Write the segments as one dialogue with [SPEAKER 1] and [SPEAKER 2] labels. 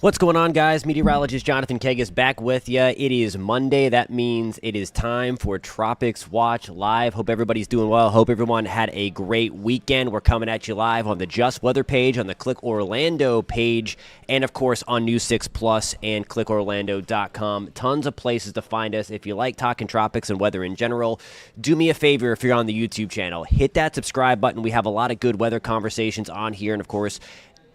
[SPEAKER 1] What's going on, guys? Meteorologist Jonathan Kegas back with you. It is Monday. That means it is time for Tropics Watch Live. Hope everybody's doing well. Hope everyone had a great weekend. We're coming at you live on the Just Weather page, on the Click Orlando page, and, of course, on News 6 Plus and clickorlando.com. Tons of places to find us. If you like talking tropics and weather in general, do me a favor if you're on the YouTube channel. Hit that subscribe button. We have a lot of good weather conversations on here, and, of course,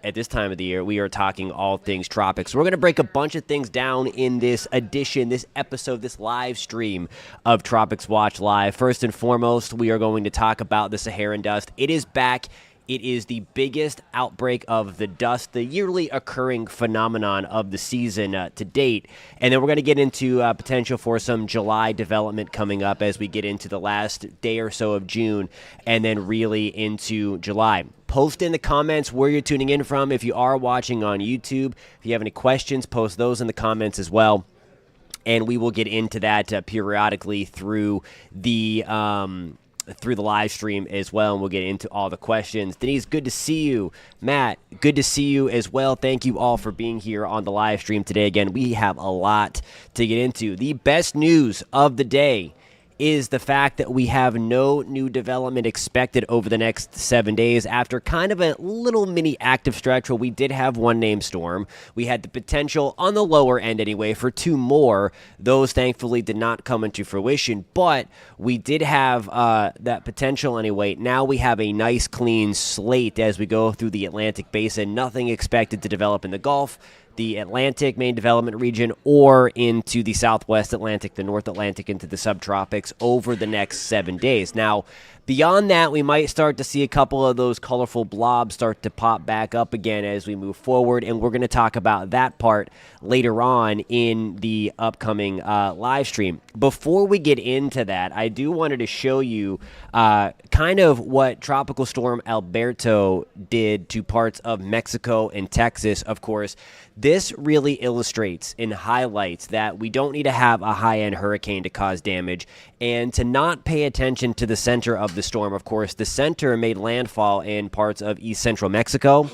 [SPEAKER 1] at this time of the year, we are talking all things tropics. We're going to break a bunch of things down in this edition, this episode, this live stream of Tropics Watch Live. First and foremost, we are going to talk about the Saharan Dust. It is back. It is the biggest outbreak of the dust, the yearly occurring phenomenon of the season to date. And then we're going to get into potential for some July development coming up as we get into the last day or so of June and then really into July. Post in the comments where you're tuning in from. If you are watching on YouTube, if you have any questions, post those in the comments as well. And we will get into that periodically through the live stream as well, and we'll get into all the questions. Denise, good to see you. Matt, good to see you as well. Thank you all for being here on the live stream today. Again, we have a lot to get into. The best news of the day is the fact that we have no new development expected over the next 7 days after kind of a little mini active stretch where we did have one named storm. We had the potential on the lower end anyway for two more. Those thankfully did not come into fruition, but we did have that potential anyway. Now we have a nice clean slate as we go through the Atlantic basin. Nothing expected to develop in the Gulf, the Atlantic main development region, or into the Southwest Atlantic, the North Atlantic, into the subtropics over the next 7 days. Now, beyond that, we might start to see a couple of those colorful blobs start to pop back up again as we move forward, and we're going to talk about that part later on in the upcoming live stream. Before we get into that, I do wanted to show you kind of what Tropical Storm Alberto did to parts of Mexico and Texas. Of course, this really illustrates and highlights that we don't need to have a high-end hurricane to cause damage and to not pay attention to the center of the storm. Of course, the center made landfall in parts of east central Mexico.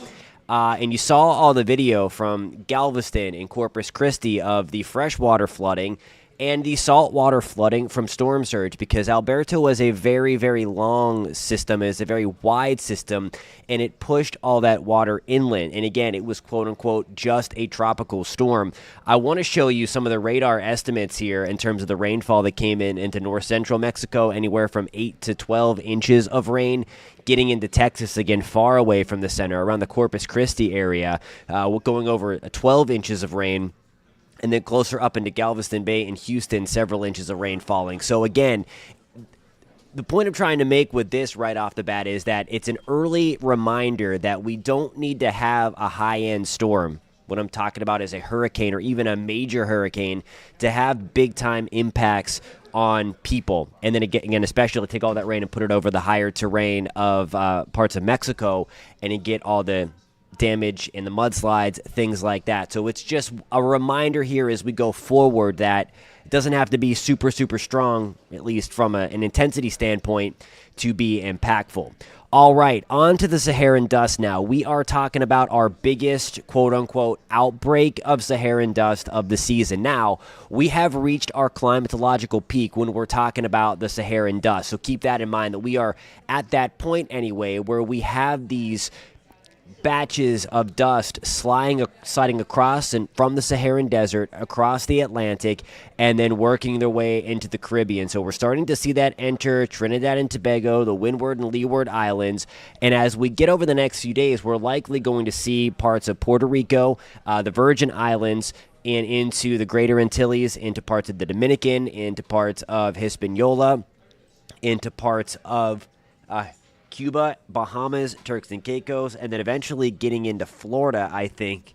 [SPEAKER 1] And you saw all the video from Galveston and Corpus Christi of the freshwater flooding and the saltwater flooding from storm surge, because Alberto was a very, very long system, is a very wide system, and it pushed all that water inland. And again, it was quote-unquote just a tropical storm. I want to show you some of the radar estimates here in terms of the rainfall that came in into north-central Mexico, anywhere from 8 to 12 inches of rain. Getting into Texas, again, far away from the center, around the Corpus Christi area, going over 12 inches of rain. And then closer up into Galveston Bay and Houston, several inches of rain falling. So again, the point I'm trying to make with this right off the bat is that it's an early reminder that we don't need to have a high-end storm. What I'm talking about is a hurricane or even a major hurricane to have big-time impacts on people. And then again, especially to take all that rain and put it over the higher terrain of parts of Mexico and then get all the damage in the mudslides, things like that. So it's just a reminder here as we go forward that it doesn't have to be super, super strong, at least from an intensity standpoint, to be impactful. All right, on to the Saharan Dust now. We are talking about our biggest, quote-unquote, outbreak of Saharan Dust of the season. Now, we have reached our climatological peak when we're talking about the Saharan Dust. So keep that in mind, that we are at that point anyway where we have these batches of dust sliding across and from the Saharan Desert across the Atlantic and then working their way into the Caribbean. So we're starting to see that enter Trinidad and Tobago, the Windward and Leeward Islands. And as we get over the next few days, we're likely going to see parts of Puerto Rico, the Virgin Islands, and into the Greater Antilles, into parts of the Dominican, into parts of Hispaniola, into parts of Cuba, Bahamas, Turks and Caicos, and then eventually getting into Florida, I think,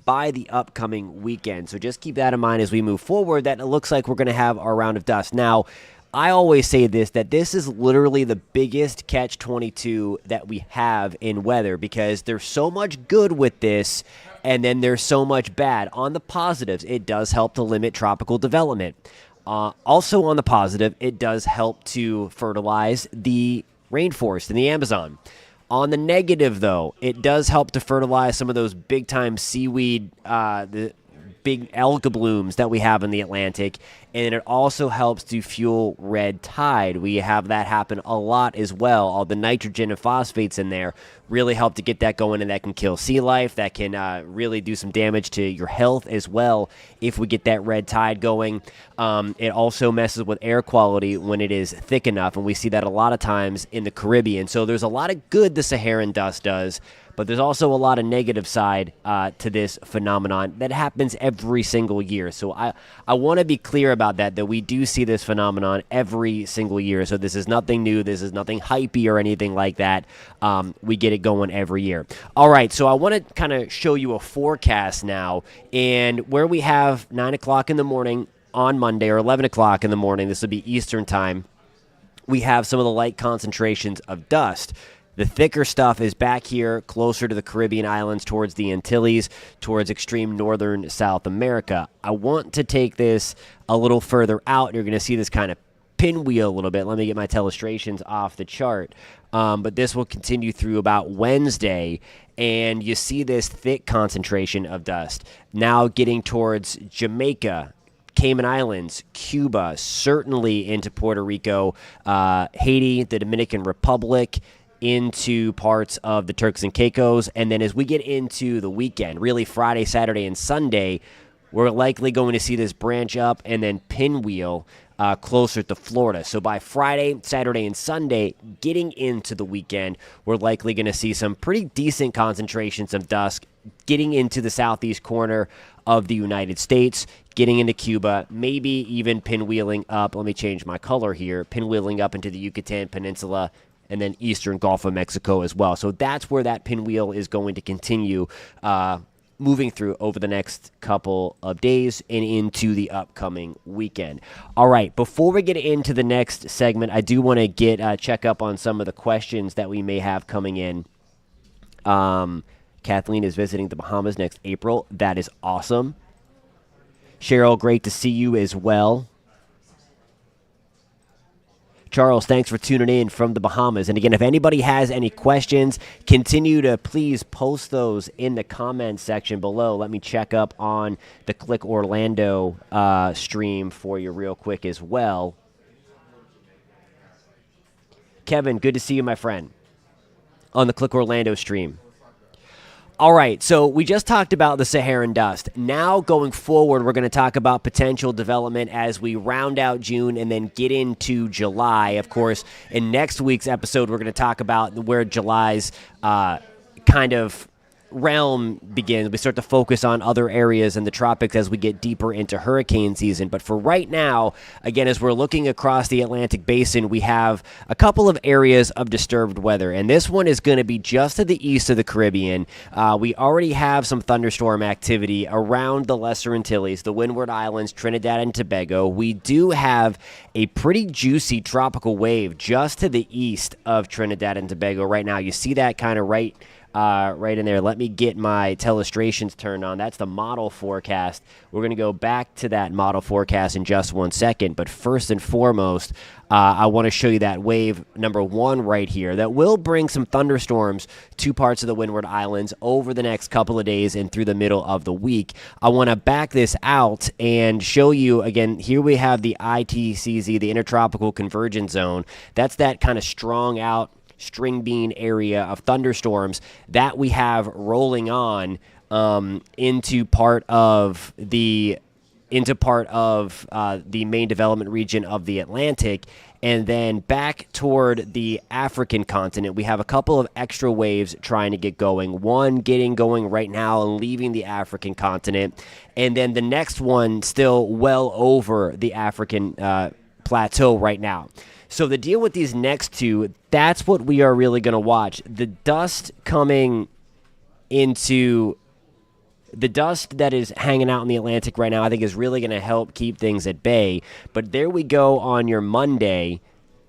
[SPEAKER 1] by the upcoming weekend. So just keep that in mind as we move forward, that it looks like we're going to have our round of dust. Now, I always say this, that this is literally the biggest catch-22 that we have in weather, because there's so much good with this, and then there's so much bad. On the positives, it does help to limit tropical development. Also on the positive, it does help to fertilize the rainforest in the Amazon. On the negative, though, it does help to fertilize some of those big-time seaweed, the big alga blooms that we have in the Atlantic, and it also helps to fuel red tide. We have that happen a lot as well. All the nitrogen and phosphates in there really help to get that going, and that can kill sea life. That can really do some damage to your health as well if we get that red tide going. It also messes with air quality when it is thick enough, and we see that a lot of times in the Caribbean. So there's a lot of good the Saharan dust does, but there's also a lot of negative side to this phenomenon that happens every single year. So I want to be clear about that we do see this phenomenon every single year. So this is nothing new. This is nothing hypey or anything like that. We get it going every year. All right, so I want to kind of show you a forecast now. And where we have 9 o'clock in the morning on Monday, or 11 o'clock in the morning, this will be Eastern time, we have some of the light concentrations of dust. The thicker stuff is back here closer to the Caribbean islands, towards the Antilles, towards extreme northern South America. I want to take this a little further out. You're going to see this kind of pinwheel a little bit. Let me get my telestrations off the chart. But this will continue through about Wednesday, and you see this thick concentration of dust now getting towards Jamaica, Cayman Islands, Cuba, certainly into Puerto Rico, Haiti, the Dominican Republic, into parts of the Turks and Caicos. And then as we get into the weekend, really Friday, Saturday, and Sunday, we're likely going to see this branch up and then pinwheel closer to Florida. So by Friday, Saturday, and Sunday, getting into the weekend, we're likely going to see some pretty decent concentrations of dust getting into the southeast corner of the United States, getting into Cuba, maybe even pinwheeling up. Let me change my color here. Pinwheeling up into the Yucatan Peninsula, and then eastern Gulf of Mexico as well. So that's where that pinwheel is going to continue moving through over the next couple of days and into the upcoming weekend. All right, before we get into the next segment, I do want to check up on some of the questions that we may have coming in. Kathleen is visiting the Bahamas next April. That is awesome. Cheryl, great to see you as well. Charles, thanks for tuning in from the Bahamas. And again, if anybody has any questions, continue to please post those in the comments section below. Let me check up on the Click Orlando stream for you real quick as well. Kevin, good to see you, my friend, on the Click Orlando stream. All right, so we just talked about the Saharan dust. Now going forward, we're going to talk about potential development as we round out June and then get into July. Of course, in next week's episode, we're going to talk about where July's kind of realm begins. We start to focus on other areas in the tropics as we get deeper into hurricane season. But for right now, again, as we're looking across the Atlantic basin, we have a couple of areas of disturbed weather, and this one is going to be just to the east of the Caribbean. We already have some thunderstorm activity around the Lesser Antilles, the Windward Islands, Trinidad and Tobago. We do have a pretty juicy tropical wave just to the east of Trinidad and Tobago right now. You see that kind of right in there. Let me get my telestrations turned on. That's the model forecast. We're going to go back to that model forecast in just 1 second. But first and foremost, I want to show you that wave number 1 right here that will bring some thunderstorms to parts of the Windward Islands over the next couple of days and through the middle of the week. I want to back this out and show you, again, here we have the ITCZ, the Intertropical Convergence Zone. That's that kind of strong out string bean area of thunderstorms that we have rolling on into part of the main development region of the Atlantic, and then back toward the African continent. We have a couple of extra waves trying to get going. One getting going right now and leaving the African continent, and then the next one still well over the African plateau right now. So the deal with these next two, that's what we are really going to watch. The dust coming into the dust that is hanging out in the Atlantic right now, I think, is really going to help keep things at bay. But there we go on your Monday.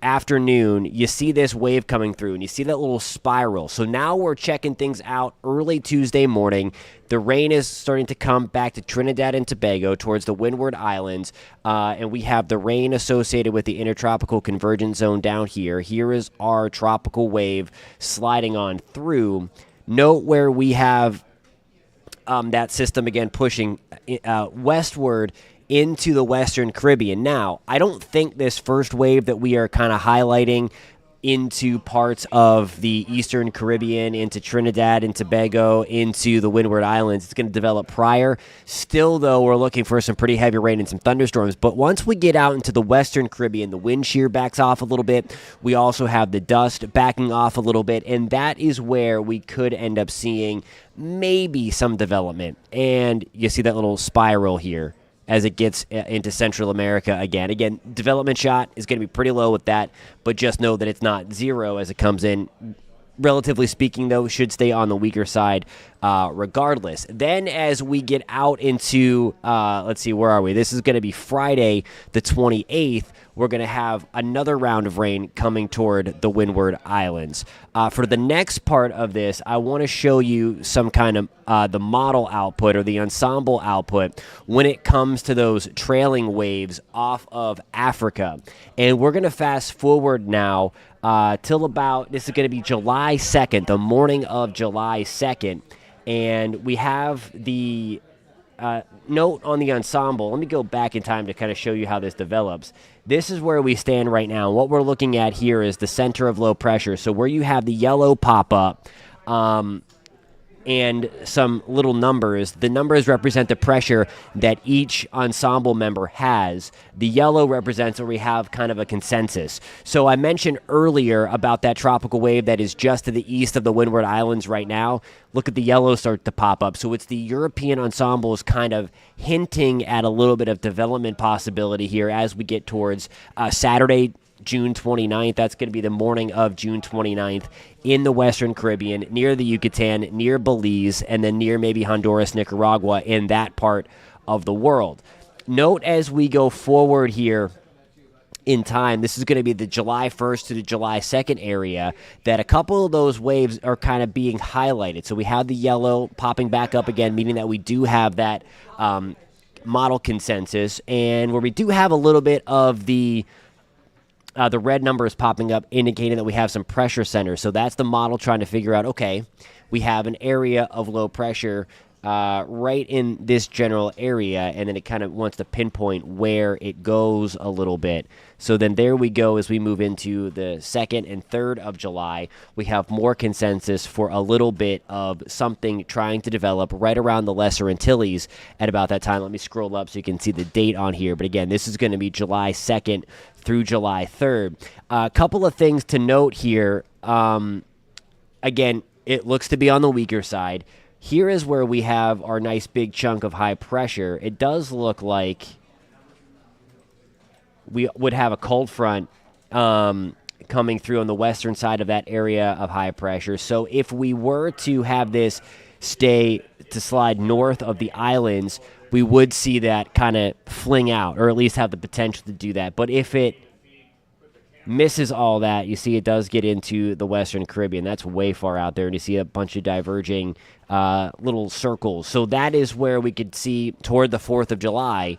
[SPEAKER 1] afternoon, you see this wave coming through, and you see that little spiral. So now we're checking things out early Tuesday morning. The rain is starting to come back to Trinidad and Tobago towards the Windward Islands, and we have the rain associated with the intertropical convergence zone down here. Here is our tropical wave sliding on through. Note where we have that system again pushing westward into the Western Caribbean. Now, I don't think this first wave that we are kind of highlighting into parts of the Eastern Caribbean, into Trinidad and Tobago, into the Windward Islands, it's going to develop prior. Still, though, we're looking for some pretty heavy rain and some thunderstorms. But once we get out into the Western Caribbean, the wind shear backs off a little bit. We also have the dust backing off a little bit, and that is where we could end up seeing maybe some development. And you see that little spiral here as it gets into Central America again. Again, development shot is going to be pretty low with that, but just know that it's not zero as it comes in. Relatively speaking, though, should stay on the weaker side regardless. Then as we get out into, let's see, where are we? This is going to be Friday the 28th. We're going to have another round of rain coming toward the Windward Islands. For the next part of this, I want to show you some kind of the model output or the ensemble output when it comes to those trailing waves off of Africa. And we're going to fast forward now till about, this is going to be July 2nd, the morning of July 2nd. And we have the note on the ensemble. Let me go back in time to kind of show you how this develops. This is where we stand right now. What we're looking at here is the center of low pressure. So where you have the yellow pop up and some little numbers, the numbers represent the pressure that each ensemble member has. The yellow represents where we have kind of a consensus. So I mentioned earlier about that tropical wave that is just to the east of the Windward Islands right now. Look at the yellow start to pop up. So it's the European ensembles kind of hinting at a little bit of development possibility here as we get towards Saturday, June 29th. That's going to be the morning of June 29th in the Western Caribbean, near the Yucatan, near Belize, and then near maybe Honduras, Nicaragua, in that part of the world. Note as we go forward here in time, this is going to be the July 1st to the July 2nd area, that a couple of those waves are kind of being highlighted. So we have the yellow popping back up again, meaning that we do have that model consensus, and where we do have a little bit of the red number is popping up, indicating that we have some pressure centers. So that's the model trying to figure out, okay, we have an area of low pressure right in this general area, and then it kind of wants to pinpoint where it goes a little bit. So then there we go as we move into the 2nd and 3rd of July. We have more consensus for a little bit of something trying to develop right around the Lesser Antilles at about that time. Let me scroll up so you can see the date on here. But again, this is going to be July 2nd through July 3rd. A couple of things to note here. Again, it looks to be on the weaker side. Here is where we have our nice big chunk of high pressure. It does look like we would have a cold front coming through on the western side of that area of high pressure. So if we were to have this slide north of the islands, we would see that kind of fling out, or at least have the potential to do that. But if it misses all that, you see it does get into the Western Caribbean. That's way far out there, and you see a bunch of diverging little circles. So that is where we could see toward the 4th of July,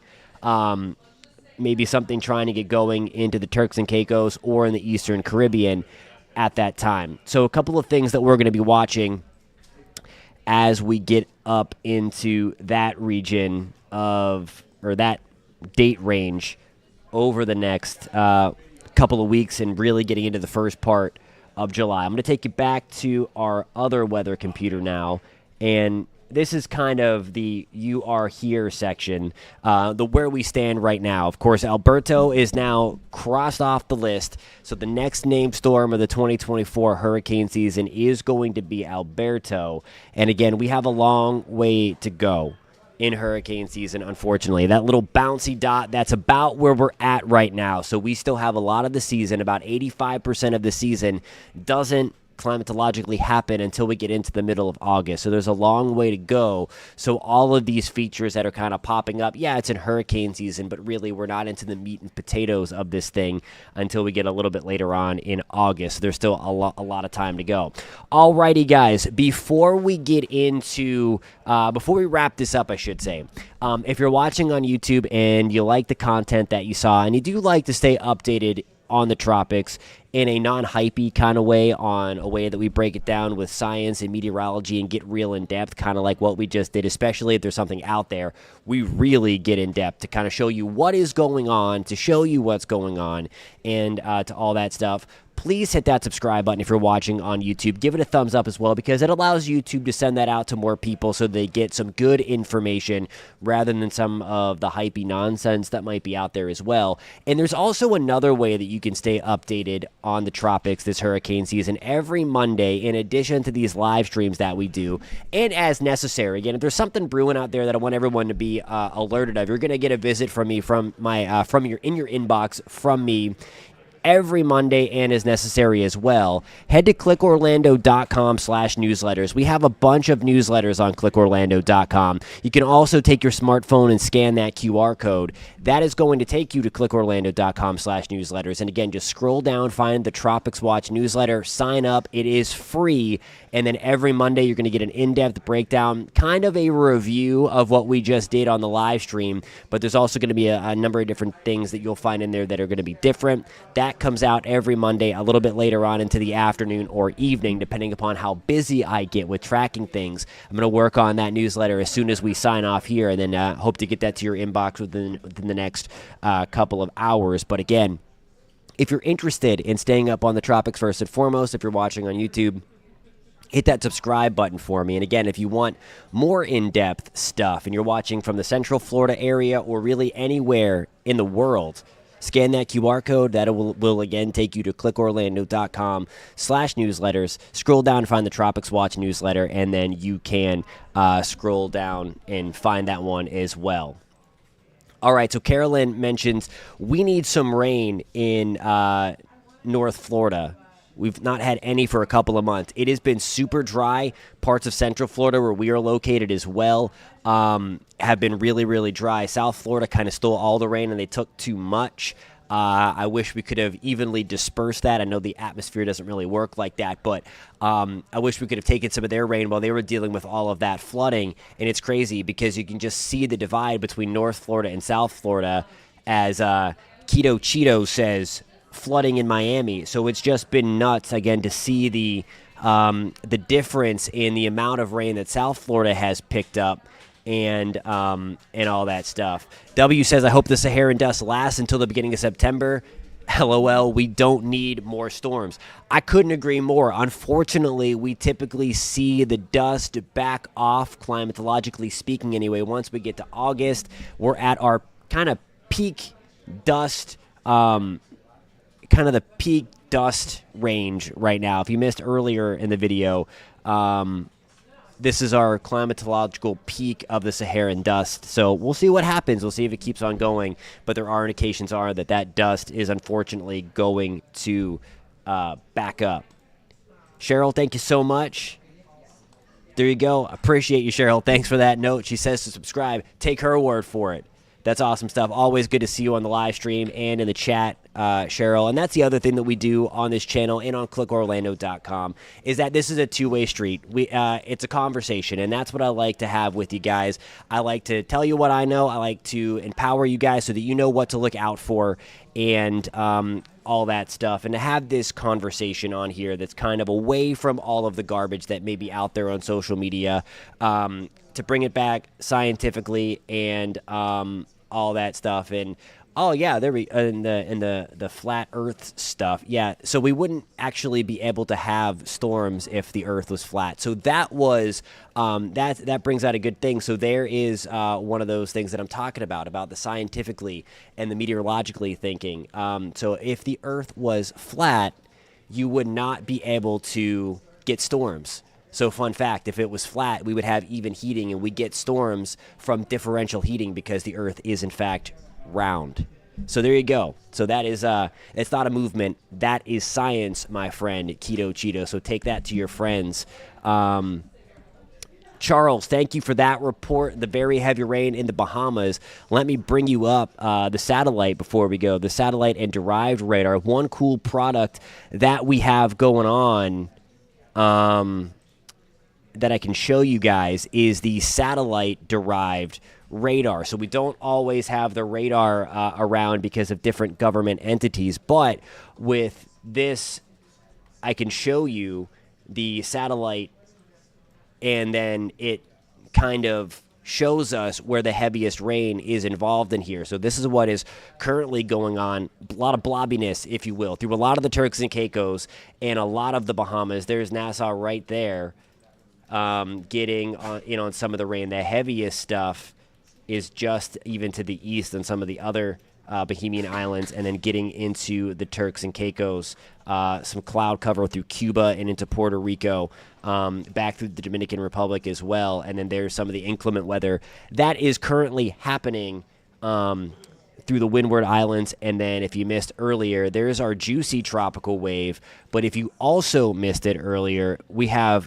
[SPEAKER 1] maybe something trying to get going into the Turks and Caicos or in the Eastern Caribbean at that time. So a couple of things that we're going to be watching as we get up into that region of, or that date range over the next couple of weeks and really getting into the first part of July. I'm going to take you back to our other weather computer now, and this is kind of the you are here section, the where we stand right now. Of course, Alberto is now crossed off the list, so the next named storm of the 2024 hurricane season is going to be Alberto. And again, we have a long way to go in hurricane season, unfortunately. That little bouncy dot, that's about where we're at right now. So we still have a lot of the season. About 85% of the season doesn't climatologically happen until we get into the middle of August. So there's a long way to go. So all of these features that are kind of popping up, yeah, it's in hurricane season, but really we're not into the meat and potatoes of this thing until we get a little bit later on in August. There's still a lot of time to go. Alrighty, guys, before we get into, before we wrap this up, I should say, if you're watching on YouTube and you like the content that you saw and you do like to stay updated on the tropics in a non-hypey kind of way, on a way that we break it down with science and meteorology and get real in depth, kind of like what we just did, especially if there's something out there, we really get in depth to kind of show you what is going on, to show you what's going on, and to all that stuff. Please hit that subscribe button if you're watching on YouTube. Give it a thumbs up as well, because it allows YouTube to send that out to more people so they get some good information rather than some of the hypey nonsense that might be out there as well. And there's also another way that you can stay updated on the tropics this hurricane season. Every Monday, in addition to these live streams that we do, and as necessary, again, if there's something brewing out there that I want everyone to be alerted of, you're going to get a visit from me, from my in your inbox from me every Monday, and as necessary as well. Head to clickorlando.com/newsletters. We have a bunch of newsletters on clickorlando.com. You can also take your smartphone and scan that QR code. That is going to take you to clickorlando.com/newsletters. And again, just scroll down, find the Tropics Watch newsletter, sign up. It is free. And then every Monday, you're going to get an in-depth breakdown, kind of a review of what we just did on the live stream. But there's also going to be a number of different things that you'll find in there that are going to be different. That comes out every Monday, a little bit later on into the afternoon or evening, depending upon how busy I get with tracking things. I'm going to work on that newsletter as soon as we sign off here, and then hope to get that to your inbox within the next couple of hours. But again, if you're interested in staying up on the tropics first and foremost, if you're watching on YouTube, hit that subscribe button for me. And again, if you want more in-depth stuff and you're watching from the Central Florida area or really anywhere in the world, scan that QR code. That will again take you to clickorlando.com/newsletters. Scroll down and find the Tropics Watch newsletter, and then you can scroll down and find that one as well. All right, so Carolyn mentions we need some rain in North Florida. We've not had any for a couple of months. It has been super dry. Parts of Central Florida, where we are located as well, have been really, really dry. South Florida kind of stole all the rain, and they took too much. I wish we could have evenly dispersed that. I know the atmosphere doesn't really work like that, but I wish we could have taken some of their rain while they were dealing with all of that flooding. And it's crazy because you can just see the divide between North Florida and South Florida, as Keto Cheeto says, flooding in Miami. So it's just been nuts again to see the difference in the amount of rain that South Florida has picked up, and all that stuff. W says, I hope the Saharan Dust lasts until the beginning of September. LOL, we don't need more storms. I couldn't agree more. Unfortunately, we typically see the dust back off, climatologically speaking anyway. Once we get to August, we're at our kind of peak dust the peak dust range right now. If you missed earlier in the video, this is our climatological peak of the Saharan dust. So we'll see what happens. We'll see if it keeps on going. But there are indications that dust is unfortunately going to back up. Cheryl, thank you so much. There you go. Appreciate you, Cheryl. Thanks for that note. She says to subscribe. Take her word for it. That's awesome stuff. Always good to see you on the live stream and in the chat, Cheryl. And that's the other thing that we do on this channel and on clickorlando.com is that this is a two-way street. It's a conversation, and that's what I like to have with you guys. I like to tell you what I know. I like to empower you guys so that you know what to look out for and all that stuff, and to have this conversation on here that's kind of away from all of the garbage that may be out there on social media, to bring it back scientifically and all that stuff. And oh yeah, there we in the flat Earth stuff. Yeah, so we wouldn't actually be able to have storms if the Earth was flat. So that was that brings out a good thing. So there is one of those things that I'm talking about the scientifically and the meteorologically thinking. So if the Earth was flat, you would not be able to get storms. So fun fact, if it was flat, we would have even heating, and we get storms from differential heating because the Earth is, in fact, round. So there you go. So that is it's not a movement. That is science, my friend, Keto Cheeto. So take that to your friends. Charles, thank you for that report. The very heavy rain in the Bahamas. Let me bring you up the satellite before we go. The satellite and derived radar. One cool product that we have going on that I can show you guys is the satellite derived radar. So we don't always have the radar around because of different government entities. But with this, I can show you the satellite, and then it kind of shows us where the heaviest rain is involved in here. So this is what is currently going on. A lot of blobbiness, if you will, through a lot of the Turks and Caicos and a lot of the Bahamas. There's Nassau right there getting on some of the rain. The heaviest stuff is just even to the east on some of the other Bahamian islands, and then getting into the Turks and Caicos, some cloud cover through Cuba and into Puerto Rico, back through the Dominican Republic as well. And then there's some of the inclement weather that is currently happening through the Windward Islands. And then if you missed earlier, there's our juicy tropical wave. But if you also missed it earlier, we have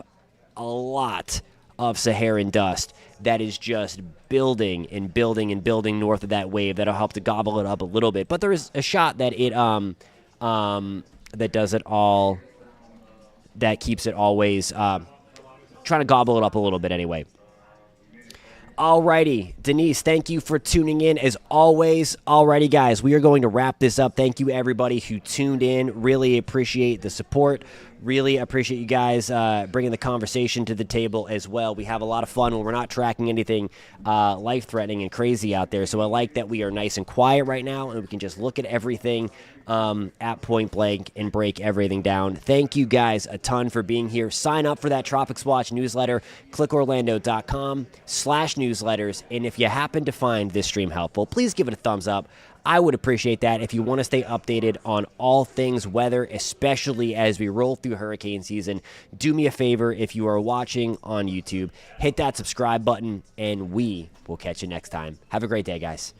[SPEAKER 1] a lot of Saharan dust that is just building and building and building north of that wave. That'll help to gobble it up a little bit. But there is a shot that it that does it all, that keeps it always trying to gobble it up a little bit anyway. Alrighty, Denise, thank you for tuning in as always. Alrighty, guys, we are going to wrap this up. Thank you, everybody who tuned in. Really appreciate the support. Really appreciate you guys bringing the conversation to the table as well. We have a lot of fun when we're not tracking anything life-threatening and crazy out there. So I like that we are nice and quiet right now, and we can just look at everything at point blank and break everything down. Thank you guys a ton for being here. Sign up for that Tropics Watch newsletter. clickorlando.com/newsletters. And if you happen to find this stream helpful, please give it a thumbs up. I would appreciate that. If you want to stay updated on all things weather, especially as we roll through hurricane season, do me a favor. If you are watching on YouTube, hit that subscribe button, and we will catch you next time. Have a great day, guys.